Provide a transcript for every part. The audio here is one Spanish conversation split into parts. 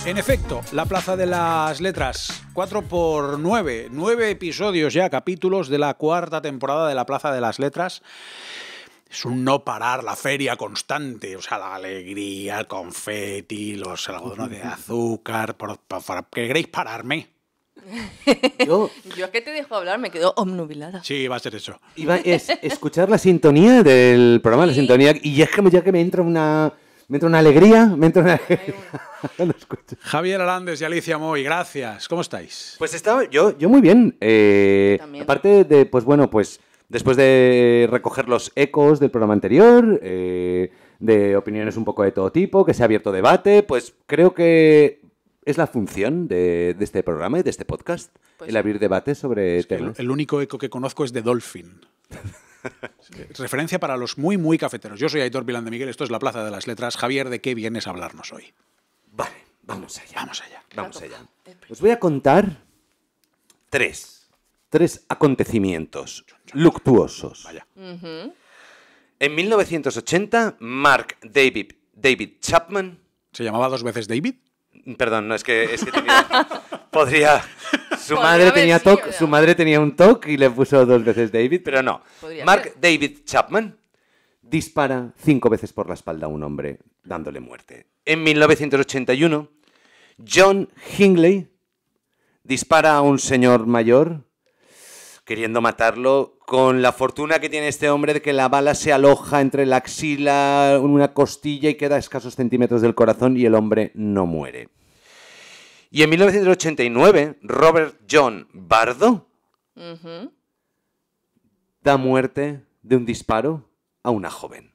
En efecto, la Plaza de las Letras, 4x9, 9 episodios ya, capítulos de la 4ª temporada de la Plaza de las Letras. Es un no parar, la feria constante, o sea, la alegría, el confeti, los algodones de azúcar. ¿Queréis pararme? Yo es que te dejo hablar, me quedo obnubilada. Sí, va a ser eso. iba a escuchar la sintonía del programa, la sintonía, y ya que me entra una alegría, cuando escucho. Javier Arandes y Alicia Moy, gracias. ¿Cómo estáis? Pues estaba yo muy bien. También. Aparte de, después de recoger los ecos del programa anterior, de opiniones un poco de todo tipo, que se ha abierto debate, pues creo que es la función de este programa y de este podcast, Pues el abrir debate sobre temas. El único eco que conozco es de Dolphin. Referencia para los muy, muy cafeteros. Yo soy Aitor Vilán de Miguel, esto es la Plaza de las Letras. Javier, ¿de qué vienes a hablarnos hoy? Vale, vamos allá. Vamos allá. Os voy a contar tres acontecimientos luctuosos. Vaya. En 1980, Mark David Chapman... ¿Se llamaba 2 veces David? Perdón, no, es que tenía... Podría... Su Podría madre haber tenía sido, TOC, ¿no? su madre tenía un TOC y le puso 2 veces David, pero no. Podría Mark ser. David Chapman dispara 5 veces por la espalda a un hombre, dándole muerte. En 1981, John Hinckley dispara a un señor mayor, queriendo matarlo, con la fortuna que tiene este hombre de que la bala se aloja entre la axila, una costilla y queda a escasos centímetros del corazón y el hombre no muere. Y en 1989, Robert John Bardo da muerte de un disparo a una joven.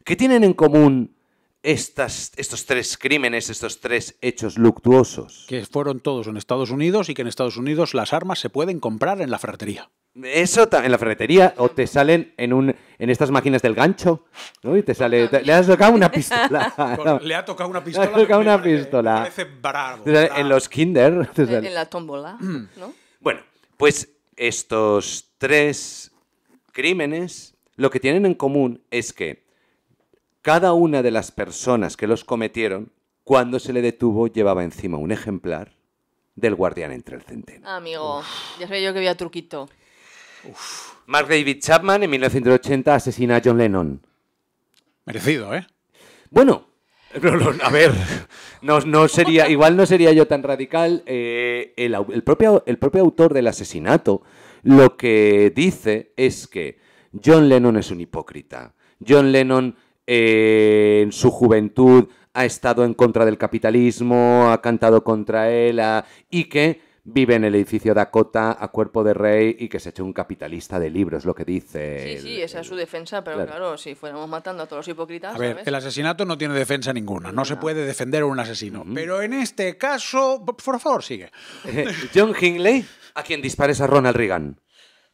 ¿Qué tienen en común estos 3 crímenes, estos 3 hechos luctuosos? Que fueron todos en Estados Unidos y que en Estados Unidos las armas se pueden comprar en la ferretería. Eso en la ferretería, o te salen en estas máquinas del gancho, ¿no? Y te sale, le has tocado una pistola. Le ha tocado una Le pistola. has tocado una me parece- pistola. me parece bravo. Te sale en los kinder. te sale. En la tómbola, ¿no? Bueno, pues estos 3 crímenes lo que tienen en común es que cada una de las personas que los cometieron, cuando se le detuvo, llevaba encima un ejemplar del Guardián entre el Centeno. Amigo, ya sabía yo que había truquito. Mark David Chapman, en 1980, asesina a John Lennon. Merecido, ¿eh? Bueno, a ver, igual no sería yo tan radical. El propio autor del asesinato lo que dice es que John Lennon es un hipócrita. John Lennon en su juventud ha estado en contra del capitalismo, ha cantado contra él y que vive en el edificio Dakota a cuerpo de rey y que se ha hecho un capitalista de libros, lo que dice. Sí, esa es su defensa, pero claro, si fuéramos matando a todos los hipócritas, A ver, ¿sabes? el asesinato no tiene defensa ninguna. No se puede defender a un asesino. Pero en este caso, por favor, sigue. John Hinckley, a quien dispares a Ronald Reagan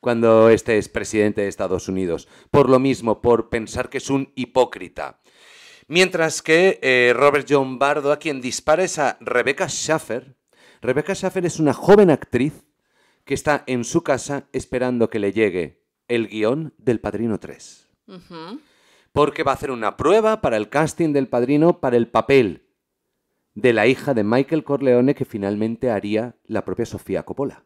cuando este es presidente de Estados Unidos. Por lo mismo, por pensar que es un hipócrita. Mientras que Robert John Bardo, a quien dispares a Rebecca Schaffer. Rebecca Schaffer es una joven actriz que está en su casa esperando que le llegue el guión del Padrino 3. Porque va a hacer una prueba para el casting del Padrino para el papel de la hija de Michael Corleone que finalmente haría la propia Sofía Coppola.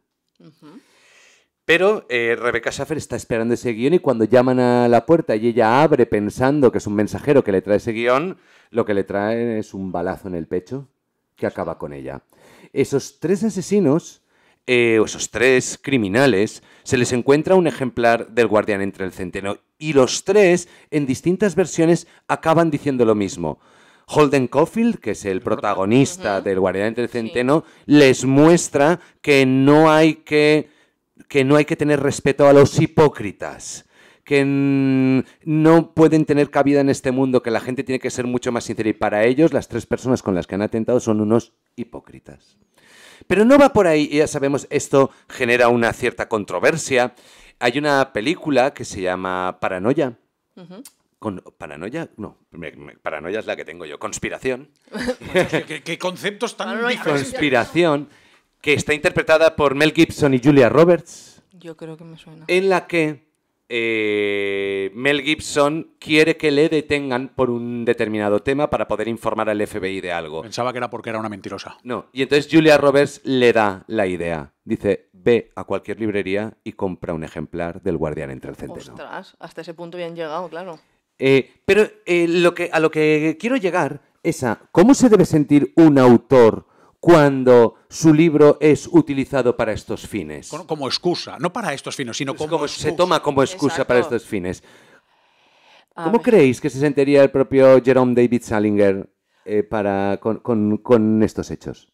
Pero Rebecca Schaffer está esperando ese guión y cuando llaman a la puerta y ella abre pensando que es un mensajero que le trae ese guión, lo que le trae es un balazo en el pecho que acaba con ella. Esos 3 asesinos, o esos 3 criminales, se les encuentra un ejemplar del Guardián entre el Centeno y los 3, en distintas versiones, acaban diciendo lo mismo. Holden Caulfield, que es el protagonista del Guardián entre el Centeno, les muestra que no hay que tener respeto a los hipócritas, que no pueden tener cabida en este mundo, que la gente tiene que ser mucho más sincera. Y para ellos, las 3 personas con las que han atentado son unos hipócritas. Pero no va por ahí, ya sabemos, esto genera una cierta controversia. Hay una película que se llama Paranoia. ¿Paranoia? No, Paranoia es la que tengo yo. Conspiración. ¿Qué conceptos tan Paranoia. diferentes? Conspiración, que está interpretada por Mel Gibson y Julia Roberts, Yo creo que me suena. en la que Mel Gibson quiere que le detengan por un determinado tema para poder informar al FBI de algo. Pensaba que era porque era una mentirosa. No, y entonces Julia Roberts le da la idea. Dice, ve a cualquier librería y compra un ejemplar del Guardián entre el Centeno. Ostras, hasta ese punto bien llegado, claro. Pero a lo que quiero llegar es a cómo se debe sentir un autor cuando su libro es utilizado para estos fines. Como excusa, no para estos fines, sino como excusa. Se toma como excusa Exacto. para estos fines. A ¿Cómo ver. creéis que se sentiría el propio Jerome David Salinger con estos hechos?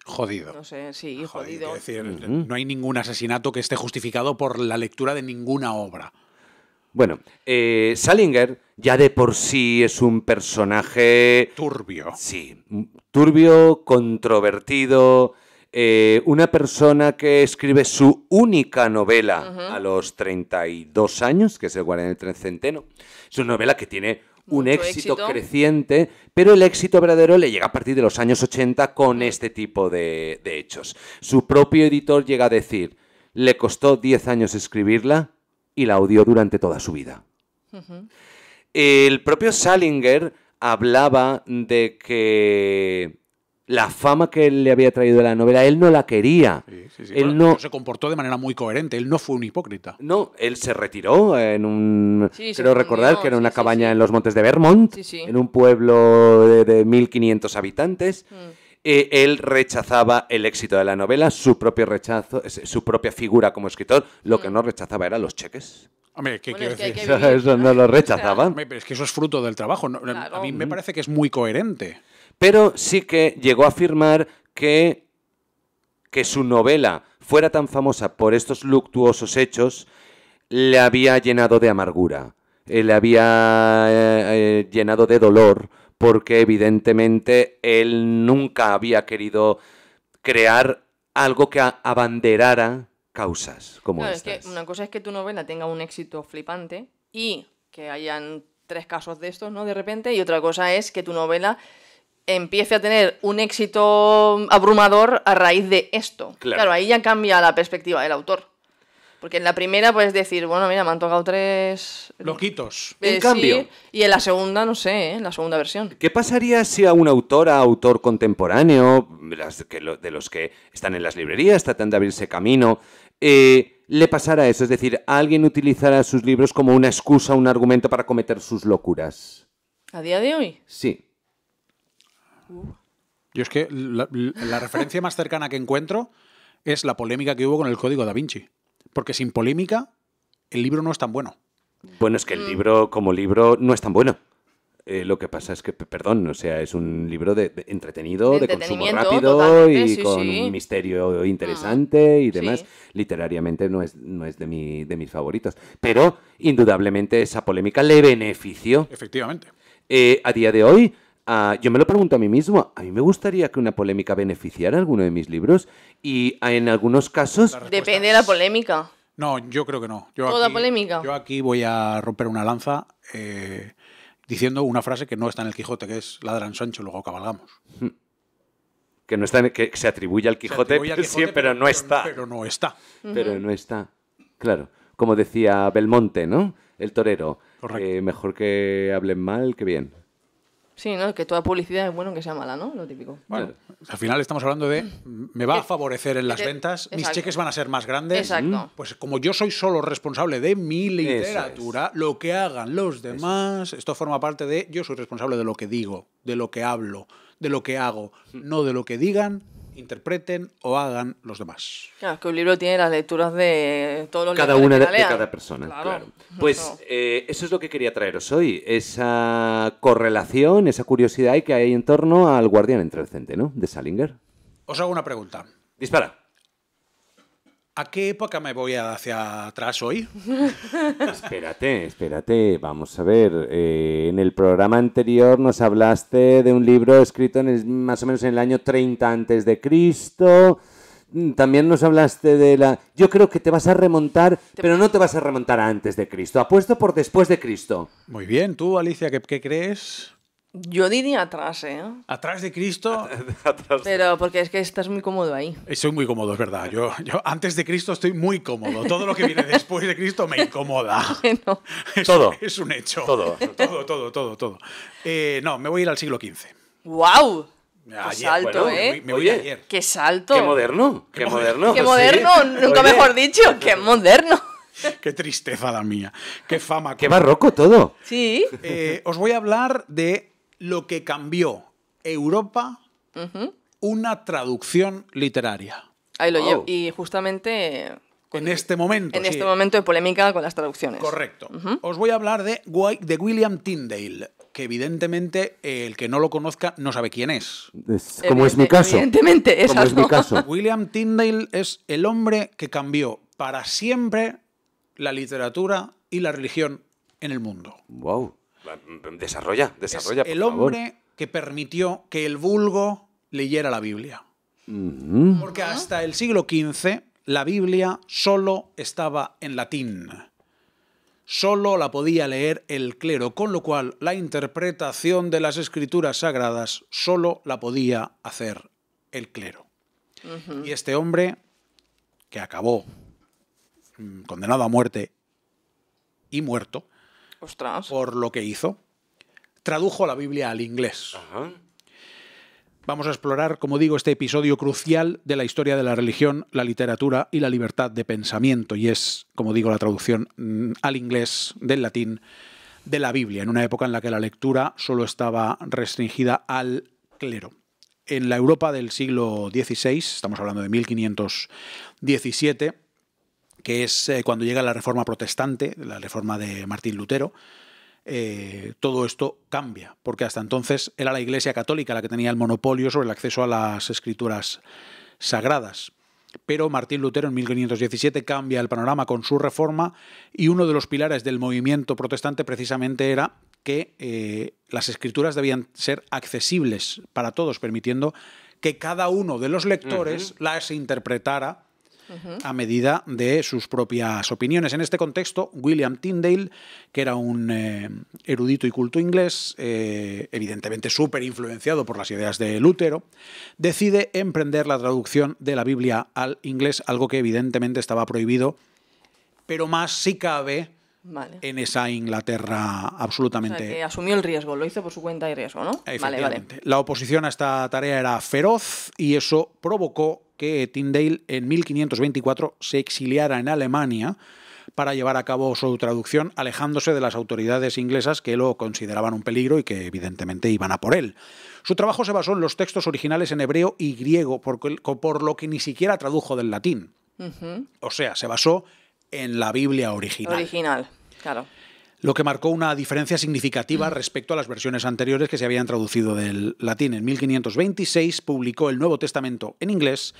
Jodido. No sé, sí, Jodido. jodido. Es decir, no hay ningún asesinato que esté justificado por la lectura de ninguna obra. Bueno, Salinger ya de por sí es un personaje... Turbio. Sí, turbio, controvertido, una persona que escribe su única novela a los 32 años, que es El Guardián del Centeno. Es una novela que tiene un Mucho éxito éxito. creciente, pero el éxito verdadero le llega a partir de los años 80 con este tipo de hechos. Su propio editor llega a decir, le costó 10 años escribirla y la odió durante toda su vida. El propio Salinger hablaba de que la fama que él le había traído la novela, él no la quería. Sí. Él Bueno, no... se comportó de manera muy coherente. Él no fue un hipócrita. No, él se retiró en un... Sí, se creo recordar escondió, que era una sí, cabaña sí. en los montes de Vermont, Sí, sí. en un pueblo de 1.500 habitantes. Él rechazaba el éxito de la novela, su propio rechazo, su propia figura como escritor. Lo que no rechazaba eran los cheques. Hombre, ¿qué Bueno, quiero es que hay decir? que vivir. Eso no lo rechazaba. Hombre, pero es que eso es fruto del trabajo. Claro. A mí me parece que es muy coherente. Pero sí que llegó a afirmar que su novela fuera tan famosa por estos luctuosos hechos le había llenado de amargura, le había llenado de dolor, porque evidentemente él nunca había querido crear algo que abanderara causas como Claro, estas. es que una cosa es que tu novela tenga un éxito flipante y que hayan 3 casos de estos, ¿no? De repente, y otra cosa es que tu novela empiece a tener un éxito abrumador a raíz de esto. Claro. Ahí ya cambia la perspectiva del autor. Porque en la primera puedes decir, bueno, mira, me han tocado 3... Loquitos. En cambio- Sí, y en la segunda, no sé, en la segunda versión. ¿Qué pasaría si a un autor contemporáneo, de los que están en las librerías tratando de abrirse camino, le pasara eso? Es decir, alguien utilizara sus libros como una excusa, un argumento para cometer sus locuras. ¿A día de hoy? Sí. Yo es que la referencia más cercana que encuentro es la polémica que hubo con el Código Da Vinci. Porque sin polémica, el libro no es tan bueno. Bueno, es que el libro como libro no es tan bueno. Lo que pasa es que, perdón, o sea, es un libro de entretenido, De de consumo entretenimiento, rápido totalmente, y sí, con sí. un misterio interesante y Sí. demás. Literariamente no es de mis favoritos. Pero, indudablemente, esa polémica le benefició. Efectivamente. A día de hoy, yo me lo pregunto a mí mismo, a mí me gustaría que una polémica beneficiara alguno de mis libros y en algunos casos... La respuesta Depende de la es- polémica. No, yo creo que no. ¿Toda polémica? Yo aquí voy a romper una lanza diciendo una frase que no está en el Quijote, que es ladran Sancho, luego cabalgamos. Que no está, que se atribuye al Se Quijote, atribuye al Quijote, sí, pero no está. Pero no está. Pero no está. Claro, como decía Belmonte, ¿no? El torero. Correcto. Mejor que hablen mal que bien. Sí, ¿no? Que toda publicidad es bueno que sea mala, ¿no? Lo típico. Bueno, al final estamos hablando de me va a favorecer en las que te- ventas, mis exacto. cheques van a ser más grandes. Exacto. Pues como yo soy solo responsable de mi literatura, lo que hagan los demás, esto forma parte de yo soy responsable de lo que digo, de lo que hablo, de lo que hago, no de lo que digan, interpreten o hagan los demás. Claro, es que un libro tiene las lecturas de todos los Cada lectores una que de la lean. cada persona, claro. Eso. Pues eso es lo que quería traeros hoy, esa correlación, esa curiosidad que hay en torno al Guardián entre el Centeno, de Salinger. Os hago una pregunta. Dispara. ¿A qué época me voy hacia atrás hoy? Espérate, vamos a ver. En el programa anterior nos hablaste de un libro escrito más o menos en el año 30 antes de Cristo. También nos hablaste de la... Yo creo que te vas a remontar, pero no te vas a remontar a antes de Cristo. Apuesto por después de Cristo. Muy bien, tú, Alicia, ¿qué crees? Yo diría atrás, ¿eh? Atrás de Cristo, Pero porque es que estás muy cómodo ahí. soy muy cómodo, es verdad. Yo antes de Cristo estoy muy cómodo. Todo lo que viene después de Cristo me incomoda. No. Todo. Es un hecho. Todo. Todo. No, me voy a ir al siglo XV. ¡Wow! ¡Qué Ayer, salto, bueno, eh! Me voy Oye. ayer. ¡Qué salto! ¡Qué moderno! ¡Qué moderno! ¡Qué sí. moderno! Nunca Oye, mejor dicho. ¡Qué moderno! Qué tristeza la mía. Qué fama. ¡Qué barroco todo! Sí. Os voy a hablar de lo que cambió Europa, una traducción literaria. Ahí lo Wow. llevo. Y justamente En este momento. en sí. este momento de polémica con las traducciones. Correcto. Os voy a hablar de William Tyndale, que evidentemente el que no lo conozca no sabe quién es. Como es mi caso. Evidentemente, Como es exacto. mi caso. William Tyndale es el hombre que cambió para siempre la literatura y la religión en el mundo. Wow. Desarrolla, Es por el favor. hombre que permitió que el vulgo leyera la Biblia. Mm. Porque hasta el siglo XV la Biblia solo estaba en latín. Solo la podía leer el clero, con lo cual la interpretación de las escrituras sagradas solo la podía hacer el clero. Y este hombre, que acabó condenado a muerte y muerto Ostras. por lo que hizo, tradujo la Biblia al inglés. Ajá. Vamos a explorar, como digo, este episodio crucial de la historia de la religión, la literatura y la libertad de pensamiento. Y es, como digo, la traducción al inglés del latín de la Biblia, en una época en la que la lectura solo estaba restringida al clero. En la Europa del siglo XVI, estamos hablando de 1517, que es cuando llega la Reforma Protestante, la Reforma de Martín Lutero, todo esto cambia, porque hasta entonces era la Iglesia Católica la que tenía el monopolio sobre el acceso a las escrituras sagradas. Pero Martín Lutero en 1517 cambia el panorama con su reforma y uno de los pilares del movimiento protestante precisamente era que las escrituras debían ser accesibles para todos, permitiendo que cada uno de los lectores las interpretara a medida de sus propias opiniones. En este contexto, William Tyndale, que era un erudito y culto inglés, evidentemente súper influenciado por las ideas de Lutero, decide emprender la traducción de la Biblia al inglés, algo que evidentemente estaba prohibido, pero más si cabe Vale. en esa Inglaterra O absolutamente... sea, que asumió el riesgo, lo hizo por su cuenta y riesgo, ¿no? Vale, vale. Efectivamente. La oposición a esta tarea era feroz y eso provocó que Tyndale en 1524 se exiliara en Alemania para llevar a cabo su traducción, alejándose de las autoridades inglesas que lo consideraban un peligro y que evidentemente iban a por él. Su trabajo se basó en los textos originales en hebreo y griego, por lo que ni siquiera tradujo del latín. O sea, se basó en la Biblia original. Original, claro. Lo que marcó una diferencia significativa respecto a las versiones anteriores que se habían traducido del latín. En 1526 publicó el Nuevo Testamento en inglés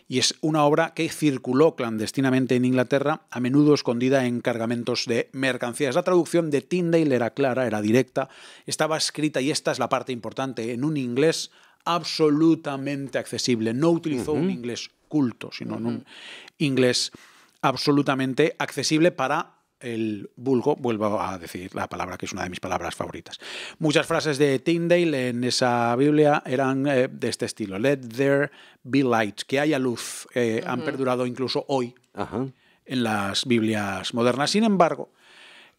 y es una obra que circuló clandestinamente en Inglaterra, a menudo escondida en cargamentos de mercancías. La traducción de Tyndale era clara, era directa, estaba escrita, y esta es la parte importante, en un inglés absolutamente accesible. No utilizó un inglés culto, sino en un inglés absolutamente accesible para el vulgo. Vuelvo a decir la palabra que es una de mis palabras favoritas. Muchas frases de Tyndale en esa Biblia eran de este estilo: Let there be light, que haya luz. Han perdurado incluso hoy en las Biblias modernas. Sin embargo,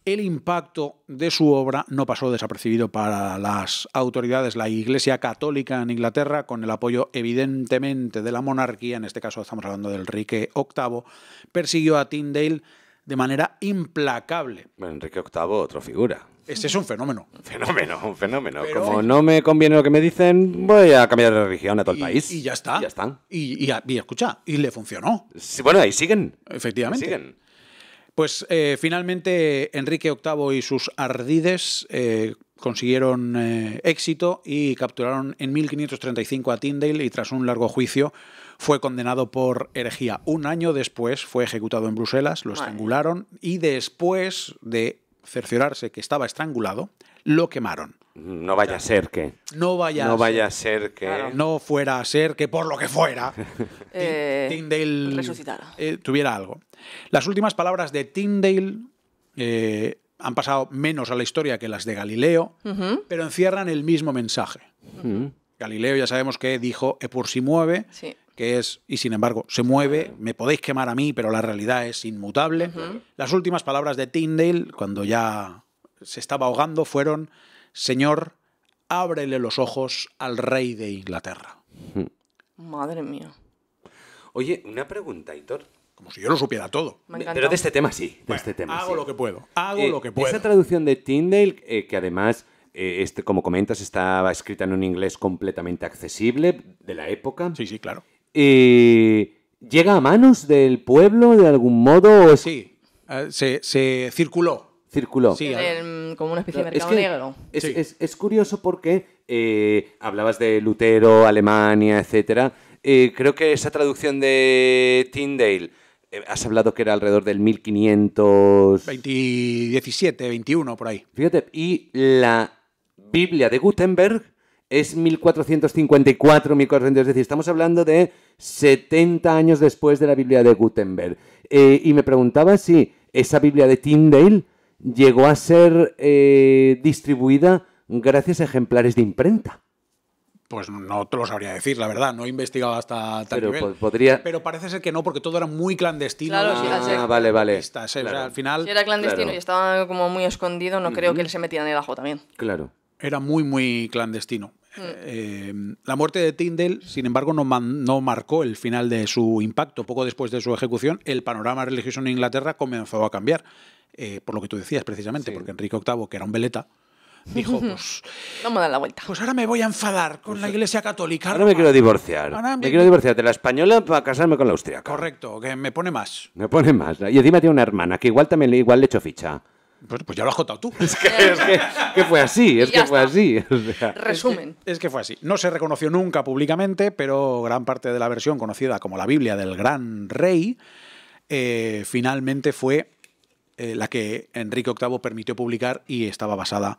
el impacto de su obra no pasó desapercibido para las autoridades. La Iglesia Católica en Inglaterra, con el apoyo evidentemente de la monarquía, en este caso estamos hablando del Enrique VIII, persiguió a Tyndale de manera implacable. Bueno, Enrique VIII, otra figura. Este es un fenómeno. Un fenómeno. Pero- Como no me conviene lo que me dicen, voy a cambiar de religión a todo el país. Y ya está. Y ya están. Y escucha, y le funcionó, Sí, bueno, ahí siguen. efectivamente. Ahí siguen. Pues finalmente Enrique VIII y sus ardides consiguieron éxito y capturaron en 1535 a Tyndale, y tras un largo juicio fue condenado por herejía. Un año después fue ejecutado en Bruselas, lo estrangularon y después de cerciorarse que estaba estrangulado, lo quemaron. No vaya a ser que. No vaya a ser que. Claro. no fuera a ser que por lo que fuera Tyndale resucitara. tuviera algo. Las últimas palabras de Tyndale han pasado menos a la historia que las de Galileo, pero encierran el mismo mensaje. Galileo ya sabemos que dijo e pur si mueve, Sí. que es, y sin embargo, se mueve, me podéis quemar a mí, pero la realidad es inmutable. Las últimas palabras de Tyndale, cuando ya se estaba ahogando, fueron: Señor, ábrele los ojos al rey de Inglaterra. Madre mía. Oye, una pregunta, Hitor. Como si yo lo supiera todo. Me ha encantado. Pero de este tema sí. De Bueno, este tema hago sí. lo que puedo, hago lo que puedo. Esa traducción de Tyndale, que además, como comentas, estaba escrita en un inglés completamente accesible de la época. Sí, sí, claro. ¿Llega a manos del pueblo de algún modo o Sí, se circuló. circuló? Sí, Como una especie de Es mercado que negro. Sí. es curioso porque hablabas de Lutero, Alemania, etcétera. Creo que esa traducción de Tyndale, has hablado que era alrededor del 1500... 17, 21, por ahí. Fíjate, y la Biblia de Gutenberg es 1454, 1400, es decir, estamos hablando de 70 años después de la Biblia de Gutenberg. Y me preguntaba si esa Biblia de Tyndale llegó a ser distribuida gracias a ejemplares de imprenta. Pues no te lo sabría decir, la verdad. No he investigado hasta tal Pero nivel. podría... Pero parece ser que no, porque todo era muy clandestino. Claro, sí, y- al ser- vale, vale. pistas, o sea, Claro. al final Si era clandestino Claro. y estaba como muy escondido, no creo que se metieran en el ajo también. Claro. era muy, muy clandestino. La muerte de Tyndale, sin embargo, no marcó el final de su impacto. Poco después de su ejecución, el panorama religioso en Inglaterra comenzó a cambiar. Por lo que tú decías, precisamente, Sí. porque Enrique VIII, que era un veleta, dijo, pues Vamos a dar la vuelta. ahora me voy a enfadar con la Iglesia Católica. Ahora me quiero divorciar. Ahora Me quiero divorciar de la española para casarme con la austriaca. Correcto, que me pone más. Me pone más. Y encima tiene una hermana que igual también le echo ficha. Pues ya lo has contado tú. Que fue así, es Y ya que fue está. así. O sea, Resumen. Es que fue así. No se reconoció nunca públicamente, pero gran parte de la versión conocida como la Biblia del Gran Rey finalmente fue la que Enrique VIII permitió publicar y estaba basada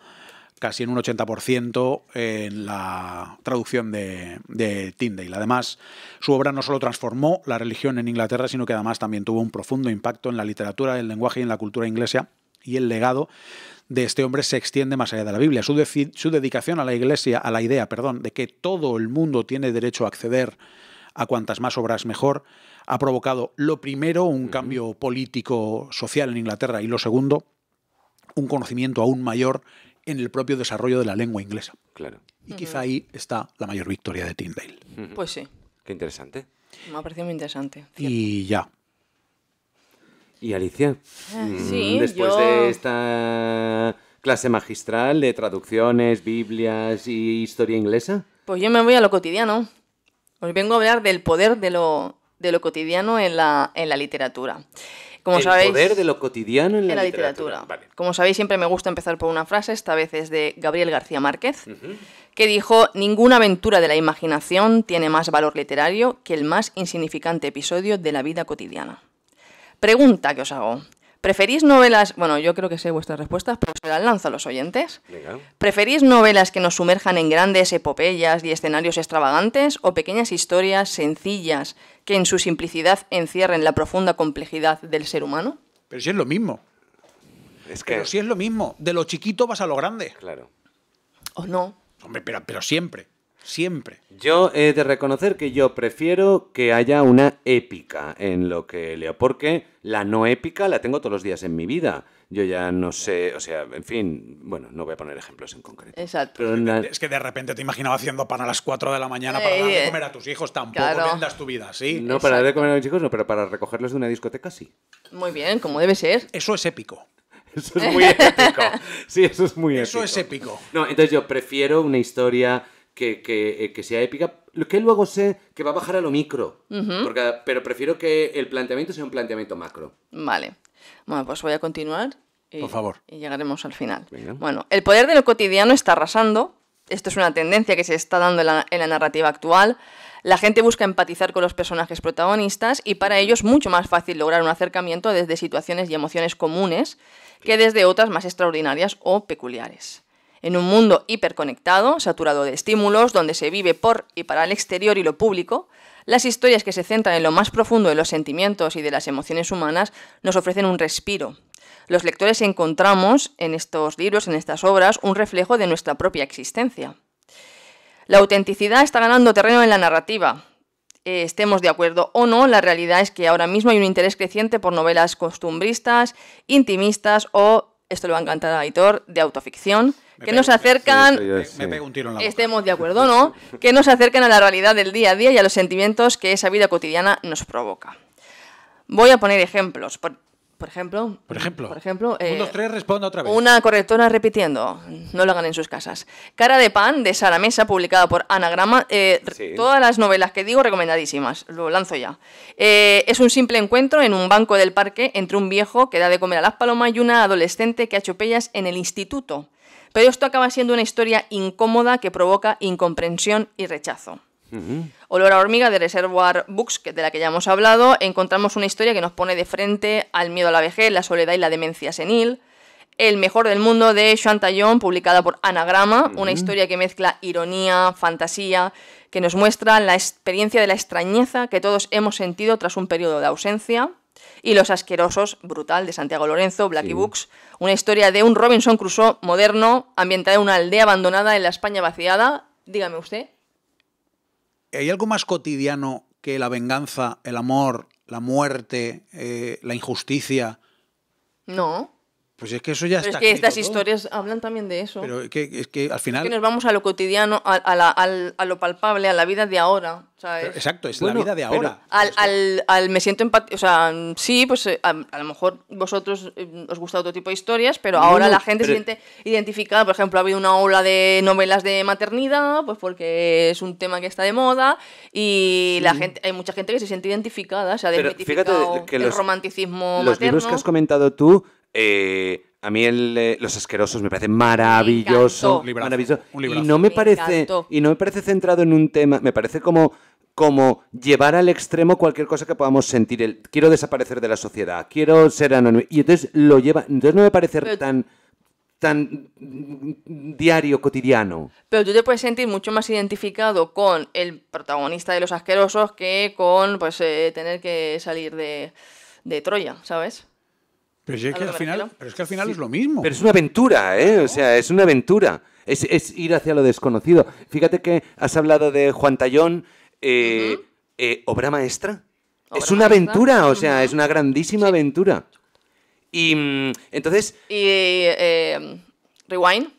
casi en un 80% en la traducción de Tyndale. Además, su obra no solo transformó la religión en Inglaterra, sino que además también tuvo un profundo impacto en la literatura, el lenguaje y en la cultura inglesa, y el legado de este hombre se extiende más allá de la Biblia. Su dedicación a la Iglesia, a la idea, de que todo el mundo tiene derecho a acceder a cuantas más obras mejor, ha provocado, lo primero, un cambio político social en Inglaterra, y lo segundo, un conocimiento aún mayor en el propio desarrollo de la lengua inglesa. claro. Y quizá ahí está la mayor victoria de Tyndale. Pues sí, Qué interesante. me ha parecido muy interesante. Y ya. ¿Y Alicia? Sí, Después yo... de esta clase magistral de traducciones, Biblias y historia inglesa. Pues yo me voy a lo cotidiano. Os vengo a hablar del poder de lo cotidiano en la literatura. Como El sabéis, poder de lo cotidiano en en la la literatura. literatura. Vale. Como sabéis, siempre me gusta empezar por una frase, esta vez es de Gabriel García Márquez, que dijo: ninguna aventura de la imaginación tiene más valor literario que el más insignificante episodio de la vida cotidiana. Pregunta que os hago. ¿Preferís novelas? Bueno, yo creo que sé vuestras respuestas, pero se las lanzo a los oyentes. Venga. ¿Preferís novelas que nos sumerjan en grandes epopeyas y escenarios extravagantes o pequeñas historias sencillas que en su simplicidad encierren la profunda complejidad del ser humano? Pero si es lo mismo. Es que... Pero si es lo mismo. De lo chiquito vas a lo grande. Claro. ¿O no? Hombre, pero siempre. Siempre. Yo he de reconocer que yo prefiero que haya una épica en lo que leo, porque la no épica la tengo todos los días en mi vida. Yo ya no sé, o sea, en fin, bueno, no voy a poner ejemplos en concreto. Exacto. Pero Es que de repente te imaginaba haciendo pan a las 4 de la mañana para dar de comer a tus hijos. Tampoco claro. vendas tu vida, ¿sí? no para dar de comer a mis hijos, no, pero para recogerlos de una discoteca sí. Muy bien, como debe ser. Eso es épico. Eso es muy épico. Sí, eso es muy épico. Eso es épico. No, entonces yo prefiero una historia que sea épica, que luego sé que va a bajar a lo micro, pero prefiero que el planteamiento sea un planteamiento macro. Vale. Bueno, pues voy a continuar. Por favor. Y llegaremos al final. Venga. Bueno, el poder de lo cotidiano está arrasando. Esto es una tendencia que se está dando en la narrativa actual. La gente busca empatizar con los personajes protagonistas y para ello es mucho más fácil lograr un acercamiento desde situaciones y emociones comunes que desde otras más extraordinarias o peculiares. En un mundo hiperconectado, saturado de estímulos, donde se vive por y para el exterior y lo público, las historias que se centran en lo más profundo de los sentimientos y de las emociones humanas nos ofrecen un respiro. los lectores encontramos en estos libros, en estas obras, un reflejo de nuestra propia existencia. La autenticidad está ganando terreno en la narrativa. Estemos de acuerdo o no, la realidad es que ahora mismo hay un interés creciente por novelas costumbristas, intimistas o, esto le va a encantar a Aitor, de autoficción, que nos acercan, Me pego un tiro en la boca. estemos de acuerdo o no, que nos acercan a la realidad del día a día y a los sentimientos que esa vida cotidiana nos provoca. Voy a poner ejemplos. Por ejemplo, 1, 2, 3, responda otra vez. una correctora repitiendo, no lo hagan en sus casas. Cara de pan, de Sara Mesa, publicada por Anagrama. Sí. Todas las novelas que digo, recomendadísimas. Lo lanzo ya. Es un simple encuentro en un banco del parque entre un viejo que da de comer a las palomas y una adolescente que ha hecho pellas en el instituto. Pero esto acaba siendo una historia incómoda que provoca incomprensión y rechazo. Olor a hormiga, de Reservoir Books, de la que ya hemos hablado, encontramos una historia que nos pone de frente al miedo a la vejez, la soledad y la demencia senil. El mejor del mundo, de Chantayon, publicada por Anagrama, una historia que mezcla ironía, fantasía, que nos muestra la experiencia de la extrañeza que todos hemos sentido tras un periodo de ausencia. Y Los asquerosos, brutal, de Santiago Lorenzo, Blackie Books, una historia de un Robinson Crusoe moderno, ambientada en una aldea abandonada en la España vaciada. Dígame usted. ¿Hay algo más cotidiano que la venganza, el amor, la muerte, la injusticia? No. Pues es que eso ya Pero está es que estas escrito todo. historias hablan también de eso. Pero es que al final... Es que nos vamos a lo cotidiano, a lo palpable, a la vida de ahora, ¿sabes? Exacto, es Bueno, la vida de ahora. Al me siento empático, o sea, sí, pues a lo mejor vosotros os gusta otro tipo de historias, pero ahora la gente se siente identificada. Por ejemplo, ha habido una ola de novelas de maternidad, pues porque es un tema que está de moda y la gente, hay mucha gente que se siente identificada, se ha Pero desmitificado fíjate que el romanticismo los materno. libros que has comentado tú, a mí Los asquerosos me parece maravilloso, Me encantó. maravilloso. Un librazo. Y no me Me parece encantó. y no me parece centrado en un tema, me parece como llevar al extremo cualquier cosa que podamos sentir. Quiero desaparecer de la sociedad, quiero ser anónimo. Y entonces lo lleva, entonces no me parece Pero- tan diario, cotidiano. Pero tú te puedes sentir mucho más identificado con el protagonista de Los asquerosos que con pues tener que salir de Troya, ¿sabes? Pero es que ¿A lo que al me final, refiero? pero es que al final es lo mismo. Pero es una aventura, ¿eh? O sea, es una aventura. Es ir hacia lo desconocido. Fíjate que has hablado de Juan Tallón, obra maestra. Obra Es una maestra. aventura, o sea, es una grandísima aventura. Y entonces, Y Rewind,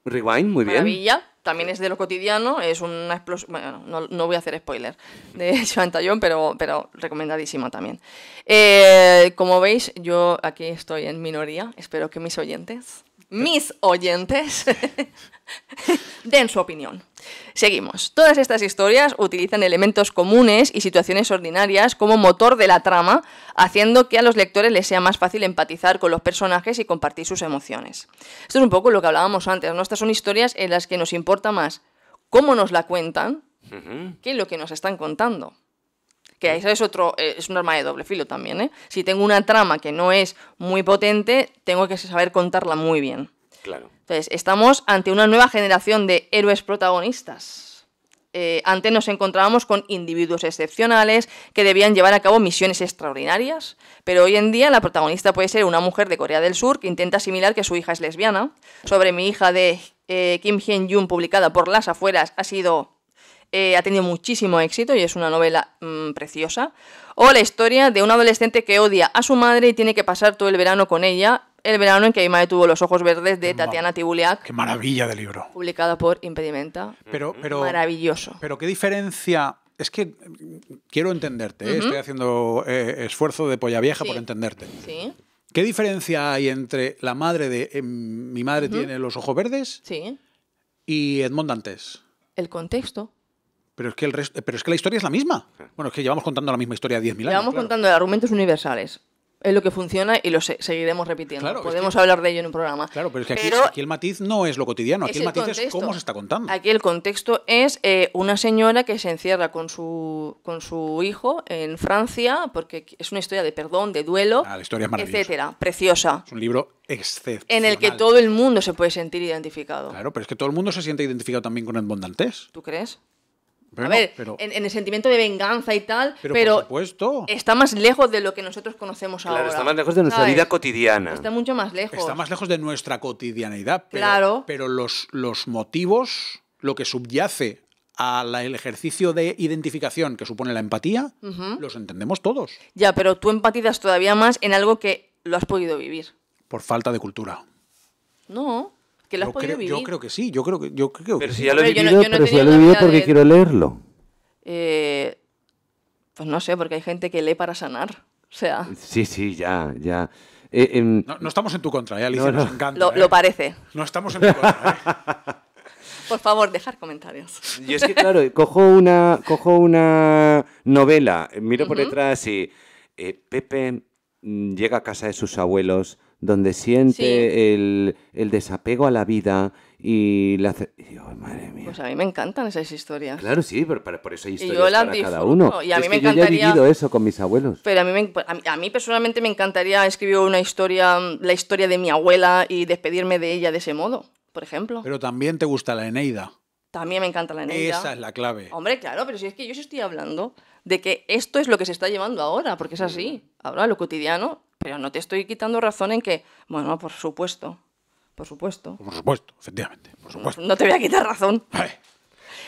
Rewind, muy bien. maravilla, también es de lo cotidiano, es una explosión, bueno, no voy a hacer spoiler de Chantallón, pero recomendadísima también. Como veis, yo aquí estoy en minoría, espero que mis oyentes den su opinión. Seguimos. Todas estas historias utilizan elementos comunes y situaciones ordinarias como motor de la trama, haciendo que a los lectores les sea más fácil empatizar con los personajes y compartir sus emociones. Esto es un poco lo que hablábamos antes, ¿no? Estas son historias en las que nos importa más cómo nos la cuentan que lo que nos están contando. Que eso es un arma de doble filo también, ¿eh? Si tengo una trama que no es muy potente, tengo que saber contarla muy bien. Claro. Entonces, estamos ante una nueva generación de héroes protagonistas. Antes nos encontrábamos con individuos excepcionales que debían llevar a cabo misiones extraordinarias, pero hoy en día la protagonista puede ser una mujer de Corea del Sur que intenta asimilar que su hija es lesbiana. Sobre mi hija, de Kim Hyun-jung, publicada por Las Afueras, ha tenido muchísimo éxito y es una novela preciosa. O la historia de un adolescente que odia a su madre y tiene que pasar todo el verano con ella, el verano en que mi madre tuvo los ojos verdes, de Tatiana Tibuliak, Qué maravilla de libro. publicada por Impedimenta. Pero, Maravilloso. Pero qué diferencia... Es que quiero entenderte, ¿eh? Estoy haciendo esfuerzo de polla vieja Sí. por entenderte. Sí, ¿Qué diferencia hay entre la madre de mi madre tiene los ojos verdes sí. y Edmond Dantes? El contexto. Pero es que la historia es la misma. Bueno, es que llevamos contando la misma historia 10.000 años. Llevamos claro. contando de argumentos universales. Es lo que funciona y lo seguiremos repitiendo. Claro, es Podemos hablar de ello en un programa. Claro, pero es que Pero aquí el matiz no es lo cotidiano, aquí es el matiz es contexto. cómo se está contando. Aquí el contexto es una señora que se encierra con su hijo en Francia, porque es una historia de perdón, de duelo, La historia es maravillosa. etcétera. Preciosa. Es un libro excepcional. En el que todo el mundo se puede sentir identificado. Claro, pero es que todo el mundo se siente identificado también con Edmond Dantes. ¿Tú crees? Pero a no, ver, pero- en el sentimiento de venganza y tal, Pero, pero por supuesto, está más lejos de lo que nosotros conocemos Claro, ahora. está más lejos de nuestra ¿sabes? vida cotidiana. Está mucho más lejos. está más lejos de nuestra cotidianeidad. Pero, Claro. pero los motivos, lo que subyace al ejercicio de identificación que supone la empatía, los entendemos todos, Ya, pero tú empatizas todavía más en algo que lo has podido vivir. por falta de cultura. No, que lo has podido vivir. Yo creo que sí, yo creo Pero que si sí. ya lo he Pero yo no- vivido, yo no he pero si ya tenido lo he la vivido, vida ¿por qué de- quiero leerlo? Pues no sé, porque hay gente que lee para sanar. O sea, Sí, ya. No estamos en tu contra, Alicia, No, nos no. encanta. lo parece. No estamos en tu contra. Por favor, dejar comentarios. Yo es que, claro, cojo una novela, miro por detrás y Pepe llega a casa de sus abuelos, donde siente el desapego a la vida y la hace... Y digo, madre mía. Pues a mí me encantan esas historias. Claro, sí, pero por eso hay yo historias las para cada disfruto, uno. y a mí Es me que yo ya he encantaría- vivido eso con mis abuelos. Pero a mí personalmente me encantaría escribir una historia, la historia de mi abuela y despedirme de ella de ese modo, por ejemplo. Pero también te gusta la Eneida. También me encanta la Eneida. Esa es la clave. Hombre, claro, pero si es que yo os estoy hablando de que esto es lo que se está llevando ahora, porque es así. Ahora lo cotidiano, pero no te estoy quitando razón en que, bueno, por supuesto, Efectivamente, por supuesto. no te voy a quitar razón. Ay,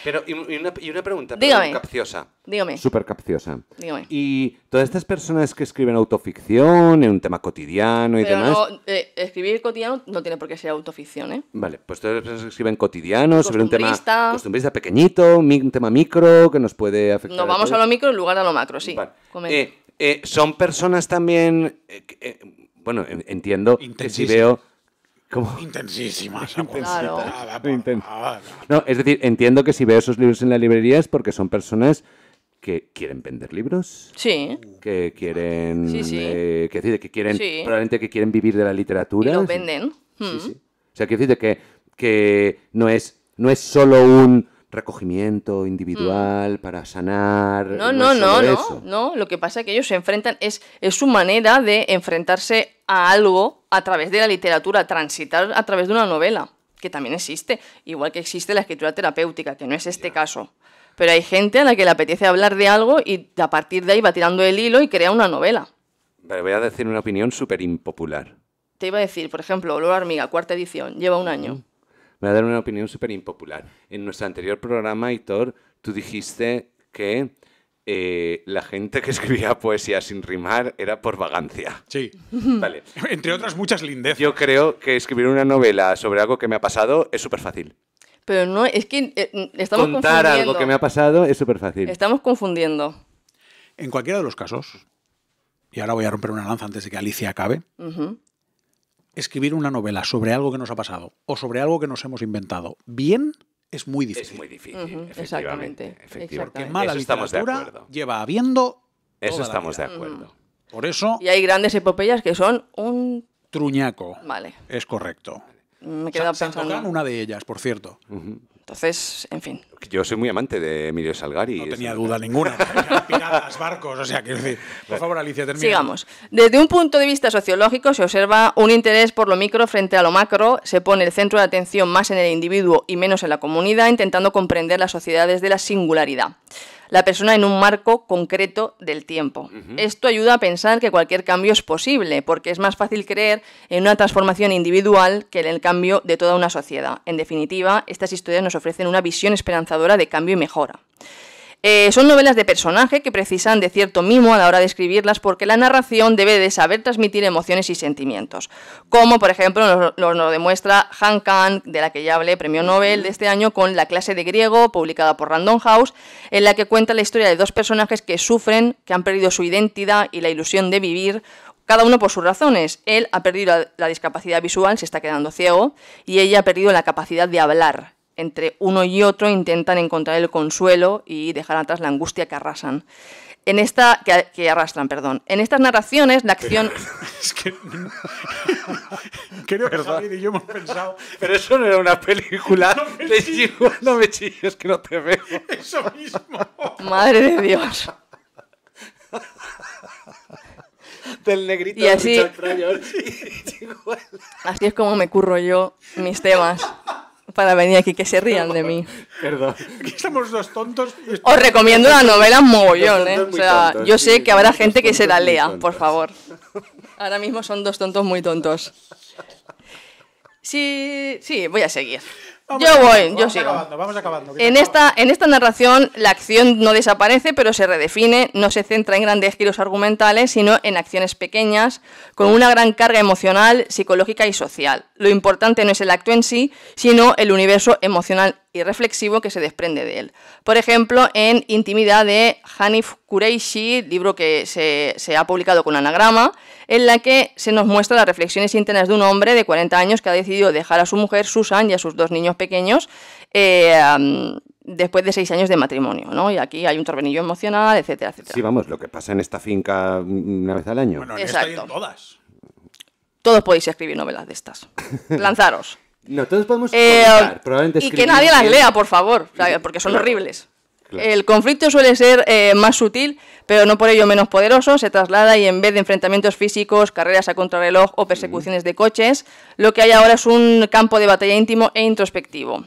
Pero, y una pregunta, Dígame. capciosa. Dígame, Súper capciosa. dígame. Y todas estas personas que escriben autoficción en un tema cotidiano y Pero demás... no, escribir cotidiano no tiene por qué ser autoficción, ¿eh? Vale, pues todas las personas que escriben cotidiano sobre un tema Costumbrista. costumbrista pequeñito, un tema micro que nos puede afectar. Nos vamos a lo micro en lugar de a lo macro, sí. Vale. Comenta. Son personas también... bueno, entiendo que si Intensísimas. veo... ¿Cómo? intensísima. Claro. No, es decir, entiendo que si veo esos libros en la librería es porque son personas que quieren vender libros, Sí, que quieren... Sí, sí. que quieren... Sí. Probablemente que quieren vivir de la y literatura. lo venden. Sí, sí. O sea, quiero decirte que no es solo un recogimiento individual para sanar. No, es no, solo no, no, eso. no. Lo que pasa es que ellos se enfrentan, es su manera de enfrentarse a algo a través de la literatura, transitar a través de una novela, que también existe, igual que existe la escritura terapéutica, que no es este caso. Pero hay gente a la que le apetece hablar de algo y a partir de ahí va tirando el hilo y crea una novela. Pero voy a decir una opinión súper impopular. Te iba a decir, por ejemplo, Olor a hormiga, 4ª edición, lleva un año. Voy a dar una opinión súper impopular. En nuestro anterior programa, Hitor, tú dijiste que la gente que escribía poesía sin rimar era por vagancia. Sí. Vale. Entre otras muchas lindezas. Yo creo que escribir una novela sobre algo que me ha pasado es súper fácil. Pero no, es que estamos Contar confundiendo. algo que me ha pasado es súper fácil. Estamos confundiendo. En cualquiera de los casos, y ahora voy a romper una lanza antes de que Alicia acabe, escribir una novela sobre algo que nos ha pasado o sobre algo que nos hemos inventado bien es muy difícil. Es muy difícil, Ujú, efectivamente. exactamente, efectivamente. exactamente. Porque mala Eso estamos de literatura acuerdo. lleva habiendo Eso toda la estamos de vida. acuerdo. Por eso, Y hay grandes epopeyas que son un... truñaco. Vale, Es correcto. me he quedado Sandokan, pensando. una de ellas, por cierto. Entonces, en fin. Yo soy muy amante de Emilio Salgari. No tenía duda ninguna. Piratas, barcos, o sea, quiero decir. Por favor, Alicia, termina. Sigamos. Desde un punto de vista sociológico se observa un interés por lo micro frente a lo macro, se pone el centro de atención más en el individuo y menos en la comunidad, intentando comprender la sociedad desde la singularidad. La persona en un marco concreto del tiempo. Esto ayuda a pensar que cualquier cambio es posible, porque es más fácil creer en una transformación individual que en el cambio de toda una sociedad. En definitiva, estas historias nos ofrecen una visión esperanzadora de cambio y mejora. Son novelas de personaje que precisan de cierto mimo a la hora de escribirlas porque la narración debe de saber transmitir emociones y sentimientos. Como, por ejemplo, nos demuestra Han Kang, de la que ya hablé, premio Nobel de este año, con La clase de griego, publicada por Random House, en la que cuenta la historia de dos personajes que sufren, que han perdido su identidad y la ilusión de vivir, cada uno por sus razones. Él ha perdido la discapacidad visual, se está quedando ciego, y ella ha perdido la capacidad de hablar. Entre uno y otro intentan encontrar el consuelo y dejar atrás la angustia que arrastran. En estas narraciones, la acción... Es que. Creo que Javier y yo hemos pensado Pero eso no era una película. No me chilles, que no te veo. eso mismo. Madre de Dios. Del negrito Y así- de Richard Pryor. Así es como me curro yo mis temas. para venir aquí, que se rían de mí. Perdón. Aquí estamos dos tontos. Os recomiendo la novela mogollón, Dos ¿eh? tontos O muy sea, tontos, yo sé sí, que habrá dos gente que se la tontos muy lea, tontos. por favor. Ahora mismo son dos tontos muy tontos. Sí, voy a seguir. Yo sigo. Vamos acabando. En esta narración la acción no desaparece, pero se redefine, no se centra en grandes giros argumentales, sino en acciones pequeñas, con una gran carga emocional, psicológica y social. Lo importante no es el acto en sí, sino el universo emocional y reflexivo que se desprende de él. Por ejemplo, en Intimidad de Hanif Kureishi, libro que se ha publicado con Anagrama, en la que se nos muestra las reflexiones internas de un hombre de 40 años que ha decidido dejar a su mujer Susan y a sus 2 niños pequeños después de 6 años de matrimonio, ¿no? Y aquí hay un torbenillo emocional, etcétera, etcétera. Sí, vamos, lo que pasa en esta finca una vez al año. Bueno, en esta y en Exacto. todas. Todos podéis escribir novelas de estas. Lanzaros. No, todos podemos comentar, probablemente Y que escribir nadie las bien. lea, por favor, o sea, porque son Claro. horribles. Claro. El conflicto suele ser más sutil, pero no por ello menos poderoso. Se traslada y en vez de enfrentamientos físicos, carreras a contrarreloj o persecuciones de coches, lo que hay ahora es un campo de batalla íntimo e introspectivo.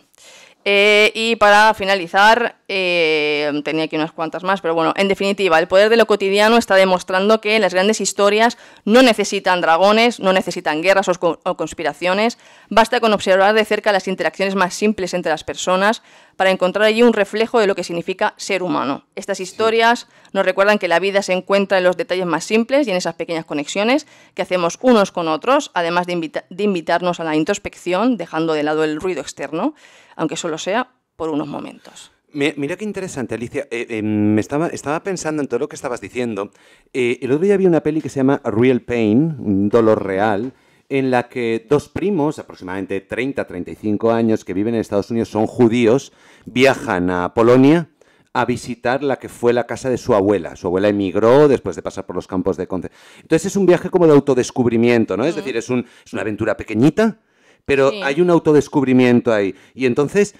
Y para finalizar, tenía aquí unas cuantas más, pero bueno, en definitiva, el poder de lo cotidiano está demostrando que las grandes historias no necesitan dragones, no necesitan guerras o conspiraciones, basta con observar de cerca las interacciones más simples entre las personas para encontrar allí un reflejo de lo que significa ser humano. Estas historias nos recuerdan que la vida se encuentra en los detalles más simples y en esas pequeñas conexiones que hacemos unos con otros, además de invitarnos a la introspección, dejando de lado el ruido externo, aunque solo sea por unos momentos. Mira qué interesante, Alicia. Estaba pensando en todo lo que estabas diciendo. El otro día vi una peli que se llama Real Pain, un dolor real, en la que 2 primos, aproximadamente 30-35 años, que viven en Estados Unidos, son judíos, viajan a Polonia a visitar la que fue la casa de su abuela. Su abuela emigró después de pasar por los campos de concentración. Entonces es un viaje como de autodescubrimiento, ¿no? Es decir, es una aventura pequeñita, pero Sí. hay un autodescubrimiento ahí. Y entonces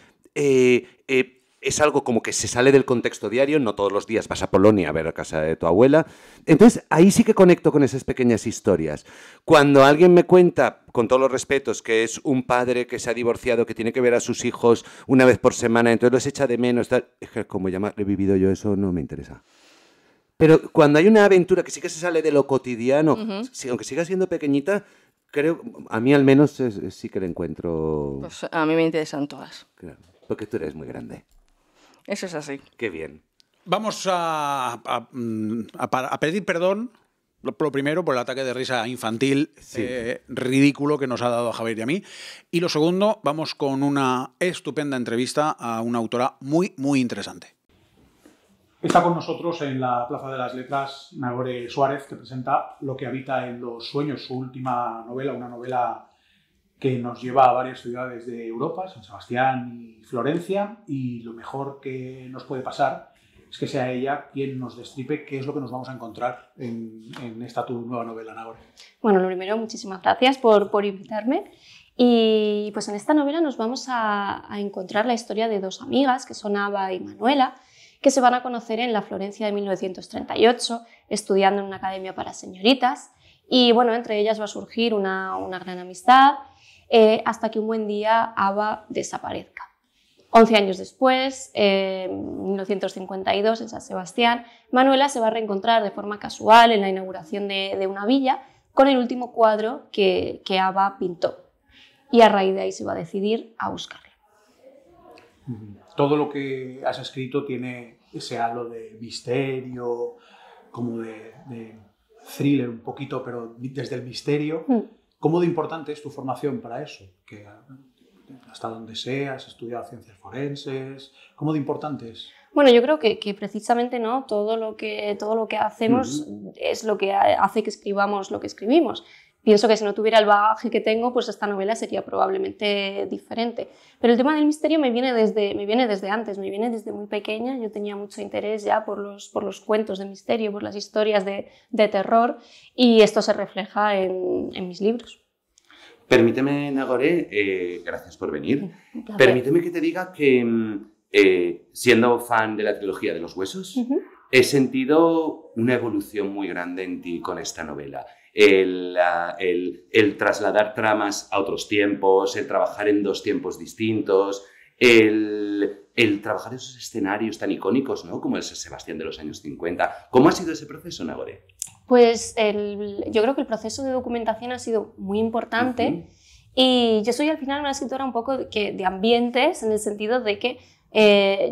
es algo como que se sale del contexto diario, no todos los días vas a Polonia a ver la casa de tu abuela. Entonces ahí sí que conecto con esas pequeñas historias. Cuando alguien me cuenta, con todos los respetos, que es un padre que se ha divorciado, que tiene que ver a sus hijos una vez por semana, entonces los echa de menos, tal, es que como ya he vivido yo eso, no me interesa. Pero cuando hay una aventura que sí que se sale de lo cotidiano, aunque siga siendo pequeñita, creo, a mí al menos sí que le encuentro... Pues a mí me interesan todas. Claro, porque tú eres muy grande. Eso es así. Qué bien. Vamos a pedir perdón, lo primero, por el ataque de risa infantil ridículo que nos ha dado a Javier y a mí. Y lo segundo, vamos con una estupenda entrevista a una autora muy, muy interesante. Está con nosotros en la Plaza de las Letras Nagore Suárez, que presenta Lo que habita en los sueños, su última novela, una novela que nos lleva a varias ciudades de Europa, San Sebastián y Florencia, y lo mejor que nos puede pasar es que sea ella quien nos destripe qué es lo que nos vamos a encontrar en esta tu nueva novela, Nagore. Bueno, lo primero, muchísimas gracias por invitarme. Y pues en esta novela nos vamos a encontrar la historia de 2 amigas, que son Ava y Manuela, que se van a conocer en la Florencia de 1938, estudiando en una academia para señoritas. Y bueno, entre ellas va a surgir una gran amistad, hasta que un buen día Ava desaparezca. 11 años después, en 1952, en San Sebastián, Manuela se va a reencontrar de forma casual en la inauguración de una villa con el último cuadro que Ava pintó. Y a raíz de ahí se va a decidir a buscarlo. Todo lo que has escrito tiene ese halo de misterio, como de thriller un poquito, pero desde el misterio. ¿Cómo de importante es tu formación para eso? Que hasta donde sea, has estudiado ciencias forenses. ¿Cómo de importante es? Bueno, yo creo que precisamente no todo lo que hacemos es lo que hace que escribamos lo que escribimos. Pienso que si no tuviera el bagaje que tengo, pues esta novela sería probablemente diferente. Pero el tema del misterio me viene desde antes, me viene desde muy pequeña. Yo tenía mucho interés ya por los cuentos de misterio, por las historias de terror, y esto se refleja en mis libros. Permíteme, Nagore, gracias por venir. Permíteme que te diga que, siendo fan de la trilogía de los huesos, he sentido una evolución muy grande en ti con esta novela. el trasladar tramas a otros tiempos, el trabajar en dos tiempos distintos, el trabajar esos escenarios tan icónicos, ¿no? Como el San Sebastián de los años 50. ¿Cómo ha sido ese proceso, Nagore? Pues yo creo que el proceso de documentación ha sido muy importante. Y yo soy al final una escritora un poco de ambientes, en el sentido de que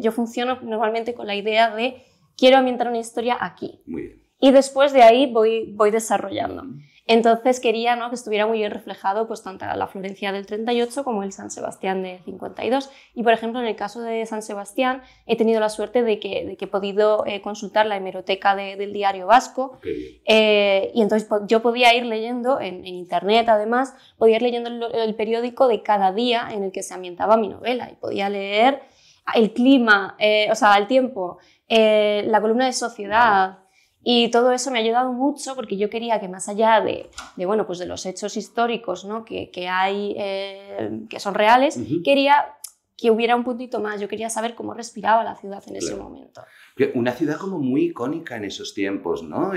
yo funciono normalmente con la idea de quiero ambientar una historia aquí. Muy bien. Y después de ahí voy desarrollando. Entonces quería, ¿no?, que estuviera muy bien reflejado pues, tanto la Florencia del 38 como el San Sebastián del 52. Y, por ejemplo, en el caso de San Sebastián he tenido la suerte de que he podido consultar la hemeroteca del Diario Vasco. Y entonces yo podía ir leyendo, en internet además, podía ir leyendo el periódico de cada día en el que se ambientaba mi novela. Y podía leer el clima, o sea, el tiempo, la columna de Sociedad. Y todo eso me ha ayudado mucho porque yo quería que más allá de bueno, pues de los hechos históricos, ¿no?, que hay, que son reales, quería que hubiera un puntito más. Yo quería saber cómo respiraba la ciudad en ese momento. Una ciudad como muy icónica en esos tiempos, ¿no?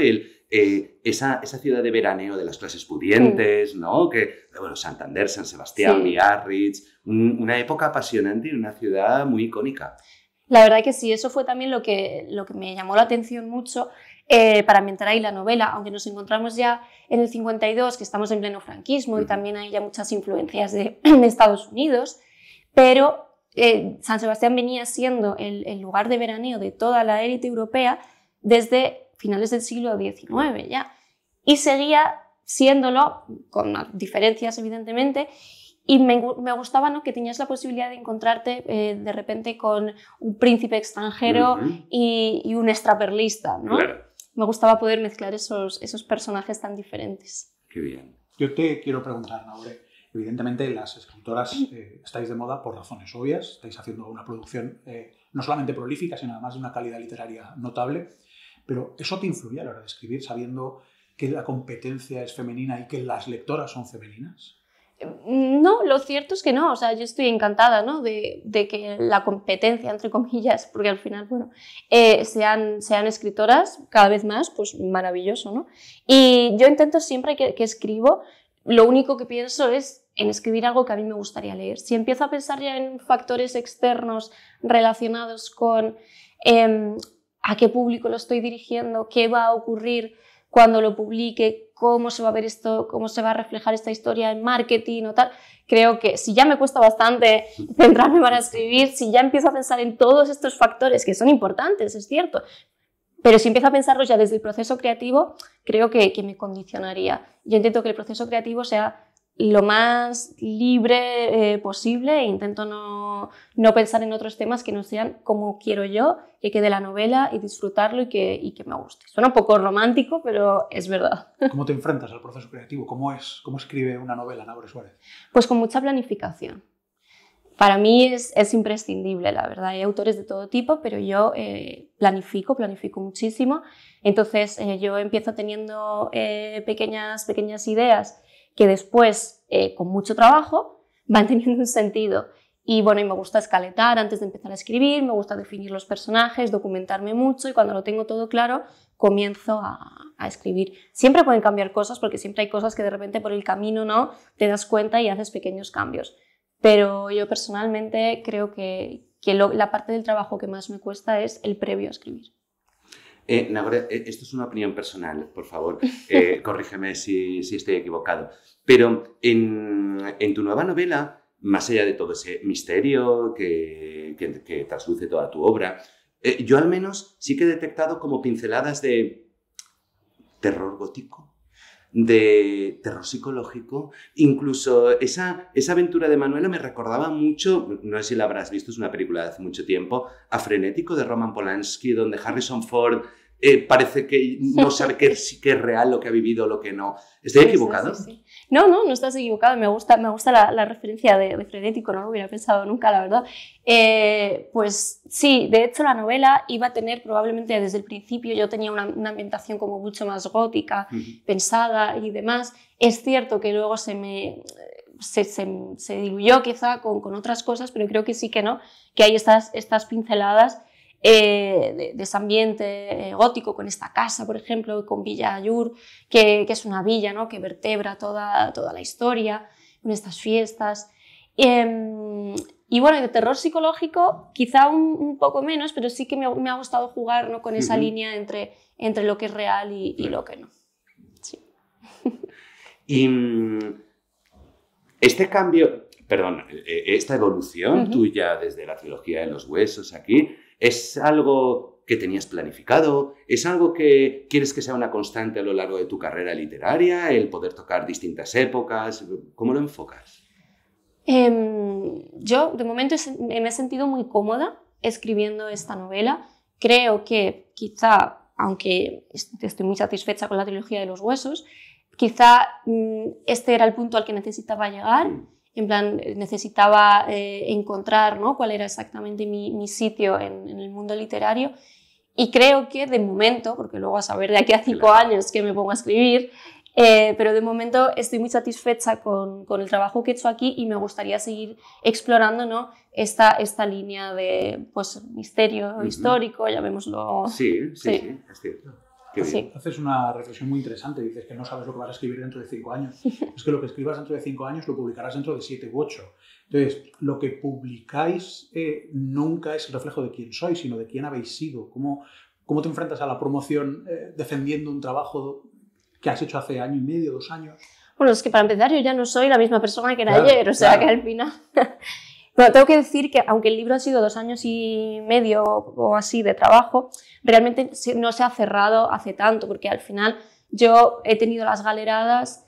Esa ciudad de veraneo de las clases pudientes, ¿no? Bueno, Santander, San Sebastián, Biarritz, una época apasionante y una ciudad muy icónica. La verdad que sí, eso fue también lo que me llamó la atención mucho para ambientar ahí la novela, aunque nos encontramos ya en el 52, que estamos en pleno franquismo y también hay ya muchas influencias de Estados Unidos, pero San Sebastián venía siendo el lugar de veraneo de toda la élite europea desde finales del siglo XIX ya, y seguía siéndolo, con diferencias evidentemente. Y me gustaba, ¿no?, que tenías la posibilidad de encontrarte de repente con un príncipe extranjero y un extraperlista, ¿no? Claro. Me gustaba poder mezclar esos personajes tan diferentes. Qué bien. Yo te quiero preguntar, Nagore, evidentemente las escritoras estáis de moda por razones obvias, estáis haciendo una producción no solamente prolífica, sino además de una calidad literaria notable, pero ¿eso te influye a la hora de escribir sabiendo que la competencia es femenina y que las lectoras son femeninas? No, lo cierto es que no, o sea, yo estoy encantada, ¿no?, de que la competencia, entre comillas, porque al final, bueno, sean escritoras cada vez más, pues maravilloso, ¿no? Y yo intento siempre que escribo, lo único que pienso es en escribir algo que a mí me gustaría leer. Si empiezo a pensar ya en factores externos relacionados con a qué público lo estoy dirigiendo, qué va a ocurrir cuando lo publique, cómo se va a ver esto, cómo se va a reflejar esta historia en marketing o tal. Creo que si ya me cuesta bastante centrarme para escribir, si ya empiezo a pensar en todos estos factores que son importantes, es cierto, pero si empiezo a pensarlos ya desde el proceso creativo, creo que me condicionaría. Yo intento que el proceso creativo sea lo más libre posible e intento no pensar en otros temas que no sean como quiero yo, que quede la novela y disfrutarlo y que me guste. Suena un poco romántico, pero es verdad. ¿Cómo te enfrentas al proceso creativo? ¿Cómo escribe una novela Nagore Suárez? Pues con mucha planificación. Para mí es imprescindible, la verdad. Hay autores de todo tipo, pero yo planifico muchísimo. Entonces yo empiezo teniendo pequeñas ideas que después, con mucho trabajo, van teniendo un sentido. Y bueno, y me gusta escaletar antes de empezar a escribir, me gusta definir los personajes, documentarme mucho y cuando lo tengo todo claro, comienzo a escribir. Siempre pueden cambiar cosas porque siempre hay cosas que de repente por el camino no te das cuenta y haces pequeños cambios. Pero yo personalmente creo que la parte del trabajo que más me cuesta es el previo a escribir. Nagore, esto es una opinión personal, por favor, corrígeme si estoy equivocado. Pero en tu nueva novela, más allá de todo ese misterio que trasluce toda tu obra, yo al menos sí que he detectado como pinceladas de terror gótico, de terror psicológico, incluso esa aventura de Manuela me recordaba mucho, no sé si la habrás visto, es una película de hace mucho tiempo, a Frenético de Roman Polanski, donde Harrison Ford parece que no sabe qué es real lo que ha vivido o lo que no. ¿Estoy equivocado? Sí. No estás equivocado. Me gusta la referencia de Frenético, no lo hubiera pensado nunca, la verdad. Pues sí, de hecho la novela iba a tener probablemente desde el principio, yo tenía una ambientación como mucho más gótica, pensada y demás. Es cierto que luego se diluyó quizá con otras cosas, pero creo que sí que hay estas pinceladas. de ese ambiente gótico, con esta casa, por ejemplo, con Villa Ayur, que es una villa, ¿no?, que vertebra toda la historia, con estas fiestas. Y bueno, de terror psicológico quizá un poco menos, pero sí que me ha gustado jugar, ¿no?, con esa línea entre lo que es real y lo que no. Sí. Y este cambio, perdón, esta evolución tuya desde la trilogía de los huesos aquí, ¿es algo que tenías planificado? ¿Es algo que quieres que sea una constante a lo largo de tu carrera literaria? ¿El poder tocar distintas épocas? ¿Cómo lo enfocas? Yo, de momento, me he sentido muy cómoda escribiendo esta novela. Creo que quizá, aunque estoy muy satisfecha con la trilogía de los huesos, quizá este era el punto al que necesitaba llegar. En plan, necesitaba encontrar, ¿no?, cuál era exactamente mi sitio en el mundo literario. Y creo que de momento, porque luego a saber de aquí a 5 años que me pongo a escribir, pero de momento estoy muy satisfecha con el trabajo que he hecho aquí y me gustaría seguir explorando, ¿no?, esta línea de, pues, misterio histórico, llamémoslo. Sí, es cierto. Sí. Haces una reflexión muy interesante, dices que no sabes lo que vas a escribir dentro de 5 años. Es que lo que escribas dentro de 5 años lo publicarás dentro de 7 u 8. Entonces, lo que publicáis nunca es el reflejo de quién sois, sino de quién habéis sido. ¿Cómo te enfrentas a la promoción defendiendo un trabajo que has hecho hace año y medio, 2 años? Bueno, es que para empezar yo ya no soy la misma persona que era ayer, o sea que al final... Bueno, tengo que decir que aunque el libro ha sido 2 años y medio o así de trabajo, realmente no se ha cerrado hace tanto, porque al final yo he tenido las galeradas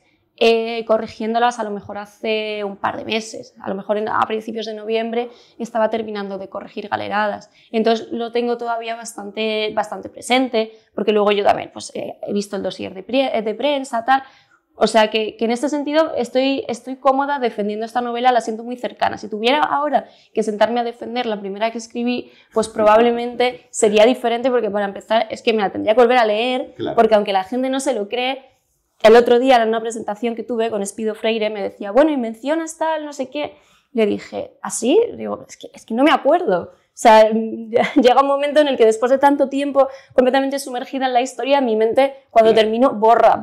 corrigiéndolas a lo mejor hace un par de meses. A lo mejor a principios de noviembre estaba terminando de corregir galeradas. Entonces lo tengo todavía bastante presente, porque luego yo también pues, he visto el dossier de prensa, tal. O sea que en este sentido estoy cómoda defendiendo esta novela, la siento muy cercana. Si tuviera ahora que sentarme a defender la primera que escribí, pues probablemente sería diferente, porque para empezar es que me la tendría que volver a leer, claro. Porque aunque la gente no se lo cree, el otro día en una presentación que tuve con Espido Freire me decía, bueno, y mencionas tal, no sé qué. Le dije, ¿así? Digo, es que no me acuerdo. O sea, llega un momento en el que después de tanto tiempo completamente sumergida en la historia, mi mente cuando termino borra.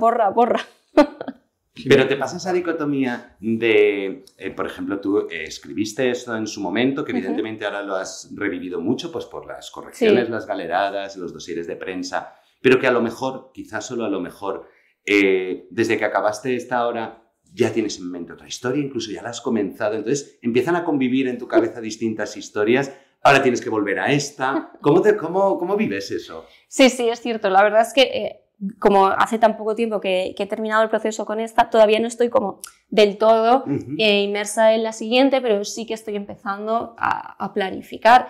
Pero te pasa esa dicotomía de, por ejemplo, tú escribiste esto en su momento, que evidentemente ahora lo has revivido mucho pues por las correcciones, las galeradas, los dosieres de prensa, pero que a lo mejor, quizás solo a lo mejor, desde que acabaste esta obra ya tienes en mente otra historia, incluso ya la has comenzado, entonces empiezan a convivir en tu cabeza distintas historias, ahora tienes que volver a esta. ¿Cómo vives eso? Sí, es cierto, la verdad es que... como hace tan poco tiempo que he terminado el proceso con esta, todavía no estoy como del todo inmersa en la siguiente, pero sí que estoy empezando a planificar.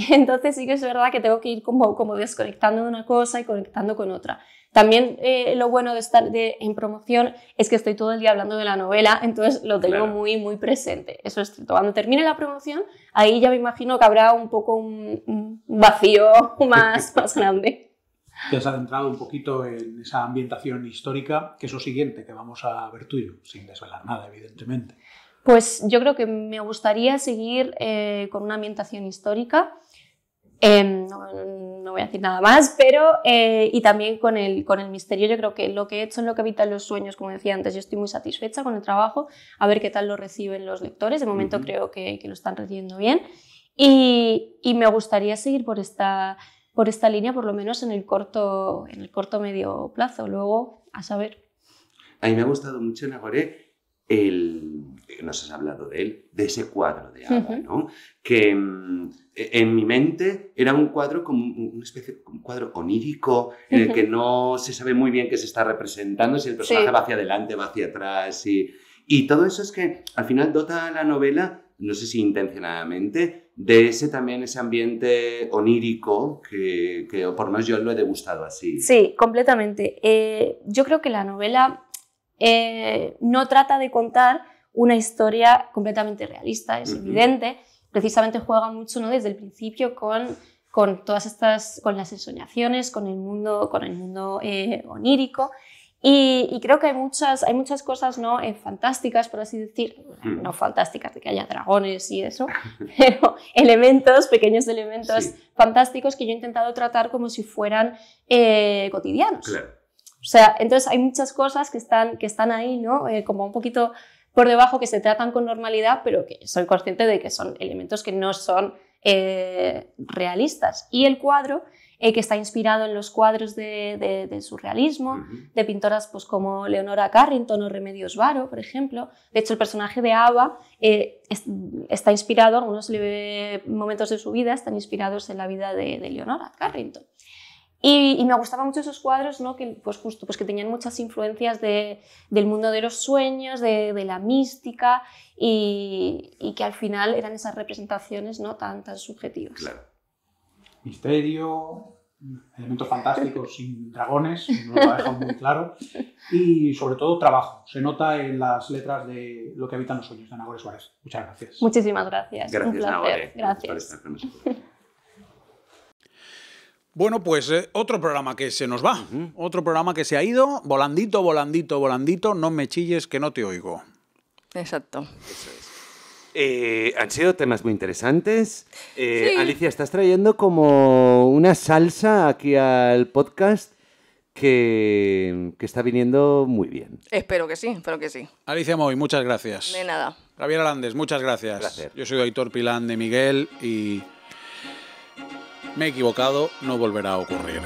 Entonces sí que es verdad que tengo que ir como desconectando de una cosa y conectando con otra. También lo bueno de estar en promoción es que estoy todo el día hablando de la novela, entonces lo tengo muy presente. Eso es cierto. Cuando termine la promoción, ahí ya me imagino que habrá un poco un vacío más grande. Te has adentrado un poquito en esa ambientación histórica, que es lo siguiente que vamos a ver tuyo, sin desvelar nada, evidentemente. Pues yo creo que me gustaría seguir con una ambientación histórica, no voy a decir nada más, pero y también con el misterio. Yo creo que lo que he hecho en Lo que habitan los sueños, como decía antes, yo estoy muy satisfecha con el trabajo, a ver qué tal lo reciben los lectores. De momento creo que lo están recibiendo bien y me gustaría seguir por esta línea, por lo menos en el corto medio plazo. Luego, a saber. A mí me ha gustado mucho, Nagore, nos has hablado de ese cuadro de Ava, ¿no? Que en mi mente era un cuadro como una especie de un cuadro onírico, en el que no se sabe muy bien qué se está representando, si el personaje va hacia adelante, va hacia atrás, y todo eso es que al final dota a la novela, no sé si intencionadamente, de ese ambiente onírico que por lo menos yo lo he degustado así. Sí, completamente. Yo creo que la novela no trata de contar una historia completamente realista, es evidente. Precisamente juega mucho, ¿no?, desde el principio con todas estas, con las ensoñaciones, con el mundo onírico. Y creo que hay muchas cosas, ¿no? Fantásticas, por así decir, no fantásticas de que haya dragones y eso, pero pequeños elementos fantásticos que yo he intentado tratar como si fueran cotidianos. Claro. O sea, entonces hay muchas cosas que están ahí, ¿no? Como un poquito por debajo, que se tratan con normalidad, pero que soy consciente de que son elementos que no son realistas. Y el cuadro, que está inspirado en los cuadros del surrealismo, de pintoras pues, como Leonora Carrington o Remedios Varo, por ejemplo. De hecho, el personaje de Ava está inspirado, algunos momentos de su vida están inspirados en la vida de Leonora Carrington. Y me gustaban mucho esos cuadros, ¿no? Que, pues justo, pues que tenían muchas influencias del mundo de los sueños, de la mística, y que al final eran esas representaciones, ¿no? tan subjetivas. Claro. Misterio, elementos fantásticos sin dragones, nos lo ha dejado muy claro, y sobre todo trabajo. Se nota en las letras de Lo que habitan los sueños, de Nagore Suárez. Muchas gracias. Muchísimas gracias. Gracias, Un placer. Nagore. Gracias. Bueno, pues otro programa que se nos va, otro programa que se ha ido, volandito, volandito, volandito, no me chilles que no te oigo. Exacto. Eso es. Han sido temas muy interesantes. Sí. Alicia, estás trayendo como una salsa aquí al podcast que está viniendo muy bien. Espero que sí. Alicia Moy, muchas gracias. De nada. Javier Alandes, muchas gracias. Placer. Yo soy Aitor Pilán de Miguel y me he equivocado, no volverá a ocurrir.